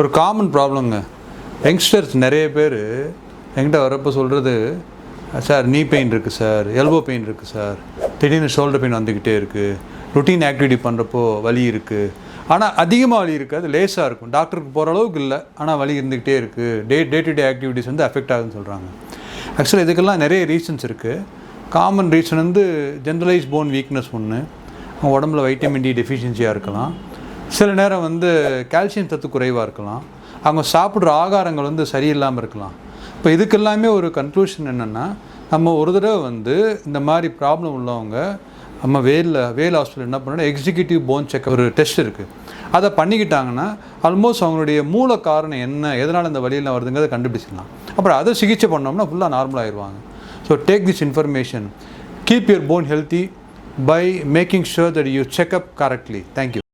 ஒரு common ப்ராப்ளங்க. Youngsters நிறைய பேர் என்கிட்ட வரப்போ சொல்கிறது, சார் நீ பெயின் இருக்குது சார், எல்போ பெயின் இருக்குது சார், திடீர்னு ஷோல்டர் பெயின் வந்துக்கிட்டே இருக்குது, ருட்டீன் ஆக்டிவிட்டி பண்ணுறப்போ வலி இருக்குது, ஆனால் அதிகமாக வலி இருக்காது, லேஸாக இருக்கும், டாக்டருக்கு போகிற அளவுக்கு இல்லை, ஆனால் வலி இருந்துக்கிட்டே இருக்குது, டே டு டே ஆக்டிவிட்டிஸ் வந்து அஃபெக்ட் ஆகுதுன்னு சொல்கிறாங்க. ஆக்சுவலாக இதுக்கெல்லாம் நிறைய ரீசன்ஸ் இருக்குது. காமன் ரீசன் வந்து ஜென்ரலைஸ் போன் வீக்னஸ் ஒன்று, அவங்க உடம்புல வைட்டமின் டி டெஃபிஷியன்சியாக இருக்கலாம், சில நேரம் வந்து கால்சியம் சத்து குறைவாக இருக்கலாம், அவங்க சாப்பிட்ற ஆகாரங்கள் வந்து சரியில்லாமல் இருக்கலாம். இப்போ இதுக்கெல்லாமே ஒரு கன்க்ளூஷன் என்னென்னா, நம்ம ஒரு தடவை வந்து இந்த மாதிரி ப்ராப்ளம் உள்ளவங்க நம்ம வேல் ஹாஸ்பிட்டல் என்ன பண்ணோன்னா எக்ஸிக்யூட்டிவ் போன் செக் ஒரு டெஸ்ட் இருக்குது, அதை பண்ணிக்கிட்டாங்கன்னா ஆல்மோஸ்ட் அவங்களுடைய மூல காரணம் என்ன, எதனால் இந்த வழியெல்லாம் வருதுங்கிறத கண்டுபிடிச்சிடலாம். அப்புறம் அதை சிகிச்சை பண்ணோம்னா ஃபுல்லாக நார்மலாகிடுவாங்க. So take this information, keep your bone healthy by making sure that you check up correctly. Thank you.